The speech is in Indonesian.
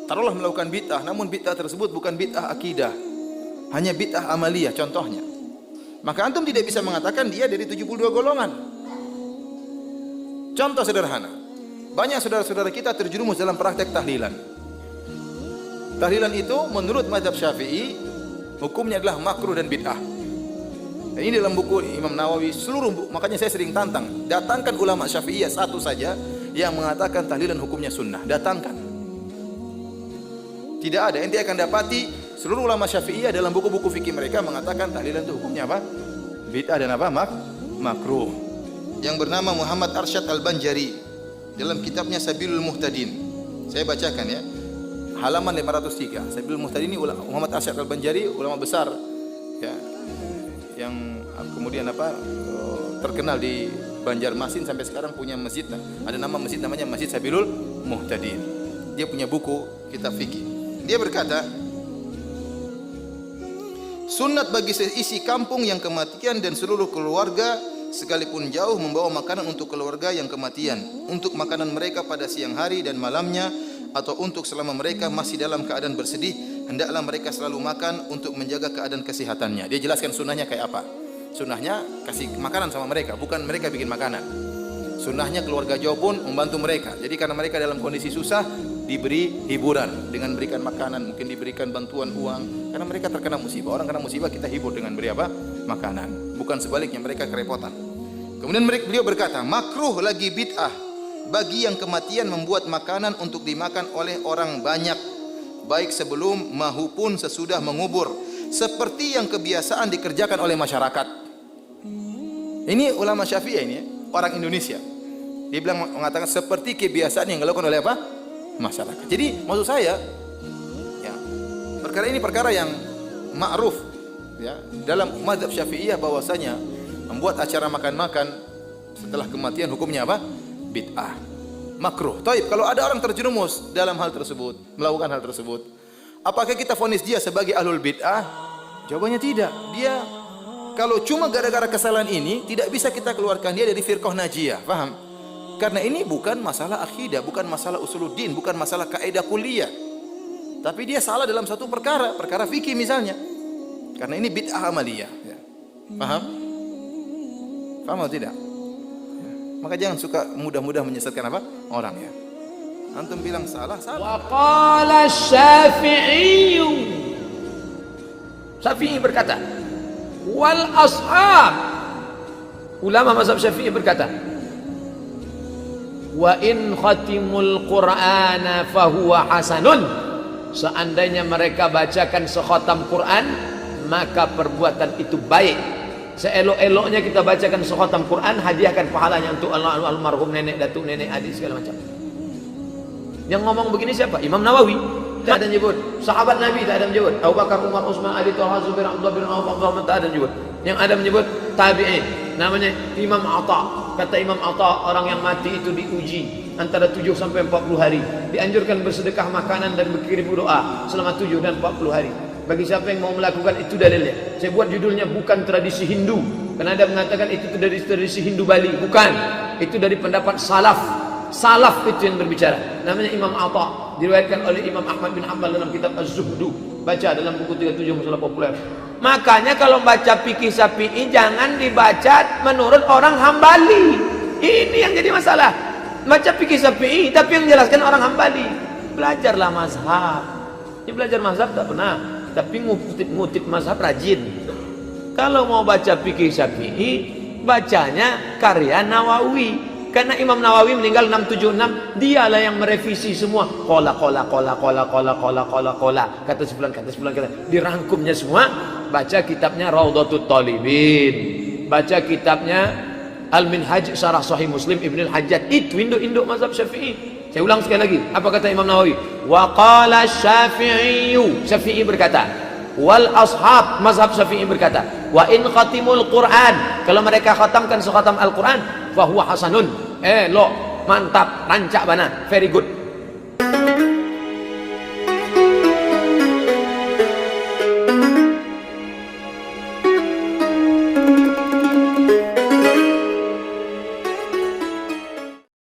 taruhlah melakukan bid'ah, namun bid'ah tersebut bukan bid'ah akidah, hanya bid'ah amaliyah contohnya, maka antum tidak bisa mengatakan dia dari 72 golongan. Contoh sederhana, banyak saudara-saudara kita terjerumus dalam praktek tahlilan. Tahlilan itu menurut mazhab Syafi'i hukumnya adalah makruh dan bid'ah. Dan ini dalam buku Imam Nawawi seluruh buku, makanya saya sering tantang, datangkan ulama Syafi'iyah satu saja yang mengatakan tahlilan hukumnya sunnah, datangkan. Tidak ada, ente akan dapati seluruh ulama Syafi'iyah dalam buku-buku fikih mereka mengatakan tahlilan itu hukumnya apa? Bid'ah dan apa? Makruh. Yang bernama Muhammad Arsyad Al-Banjari dalam kitabnya Sabilul Muhtadin, saya bacakan ya, halaman 503. Sabilul Muhtadin ini Muhammad Arsyad Al-Banjari, ulama besar ya, yang kemudian terkenal di Banjarmasin, sampai sekarang punya masjid, ada nama masjid namanya Masjid Sabilul Muhtadin. Dia punya buku kitab fikih. Dia berkata, sunat bagi seisi kampung yang kematian dan seluruh keluarga sekalipun jauh membawa makanan untuk keluarga yang kematian, untuk makanan mereka pada siang hari dan malamnya, atau untuk selama mereka masih dalam keadaan bersedih, hendaklah mereka selalu makan untuk menjaga keadaan kesehatannya. Dia jelaskan sunnahnya kayak apa. Sunnahnya kasih makanan sama mereka, bukan mereka bikin makanan. Sunnahnya keluarga jauh pun membantu mereka. Jadi karena mereka dalam kondisi susah, diberi hiburan dengan berikan makanan, mungkin diberikan bantuan uang. Karena mereka terkena musibah. Orang kena musibah kita hibur dengan beri apa? Makanan. Bukan sebaliknya, mereka kerepotan. Kemudian beliau berkata, makruh lagi bid'ah bagi yang kematian membuat makanan untuk dimakan oleh orang banyak, baik sebelum maupun sesudah mengubur, seperti yang kebiasaan dikerjakan oleh masyarakat. Ini ulama Syafi'iyah ini, orang Indonesia. Dia mengatakan seperti kebiasaan yang dilakukan oleh apa? Masyarakat. Jadi maksud saya, ya, perkara ini perkara yang ma'ruf ya dalam mazhab Syafi'iyah, bahwasanya membuat acara makan-makan setelah kematian hukumnya apa? Bid'ah, makruh. Taib, kalau ada orang terjerumus dalam hal tersebut, melakukan hal tersebut, apakah kita vonis dia sebagai ahlul bid'ah? Jawabannya tidak. Dia kalau cuma gara-gara kesalahan ini, tidak bisa kita keluarkan dia dari firqah najiyah, paham? Karena ini bukan masalah akidah, bukan masalah usuluddin, bukan masalah kaidah kuliah. Tapi dia salah dalam satu perkara fikih misalnya. Karena ini bid'ah amaliyah, ya. Paham? Paham atau tidak? Maka jangan suka mudah-mudah menyesatkan apa? Orang ya. Antum bilang salah. Wa qala Syafi'i. Syafi'i berkata, wal ashab. Ulama mazhab Syafi'i berkata, wa in khatimul Qur'ana fahuwa hasanun. Seandainya mereka bacakan sekhatam Quran, maka perbuatan itu baik. Seelok-eloknya kita bacakan sekhatam Quran, hadiahkan pahalanya untuk almarhum nenek, datuk, nenek, adik, segala macam. Yang ngomong begini siapa? Imam Nawawi. Tak ada nyebut. Sahabat Nabi tak ada menyebut. Abu Bakar, Umar, Utsman, Ali, Talha, Zubair, Abdullah bin Auf, Abdurrahman, tak ada menyebut. Yang ada menyebut tabi'in. Namanya Imam Atha. Kata Imam Atha, orang yang mati itu diuji antara 7 sampai 40 hari. Dianjurkan bersedekah makanan dan berkirim doa selama 7 dan 40 hari. Bagi siapa yang mau melakukan, itu dalilnya. Saya buat judulnya bukan tradisi Hindu, karena ada mengatakan itu dari tradisi Hindu Bali. Bukan, itu dari pendapat salaf. Salaf itu yang berbicara. Namanya Imam Atha, diriwayatkan oleh Imam Ahmad bin Hanbal dalam kitab Az-Zuhdu. Baca dalam buku 37 masalah populer. Makanya kalau baca fikih Syafi'i jangan dibaca menurut orang Hambali. Ini yang jadi masalah. Baca fikih Syafi'i tapi yang jelaskan orang Hambali. Belajarlah mazhab. Ini belajar mazhab tak pernah, tapi ngutip mazhab rajin. Kalau mau baca fikih Syafi'i, bacanya karya Nawawi. Karena Imam Nawawi meninggal 676, dialah yang merevisi semua. Kola. Kata sebulan, dirangkumnya semua. Baca kitabnya Raudhatut Talibin. Baca kitabnya Al-Minhaj Syarah Sahih Muslim Ibn Al-Hajjaj. Itu induk-induk mazhab Syafi'i. Saya ulang sekali lagi. Apa kata Imam Nawawi? Wa qala Syafi'i. Syafi'i berkata, wal ashab, mazhab Syafi'i berkata, wa in khatimul Quran, kalau mereka khatamkan sekhatam Al-Quran, fahuwa hasanun, lo mantap, rancak bana, very good.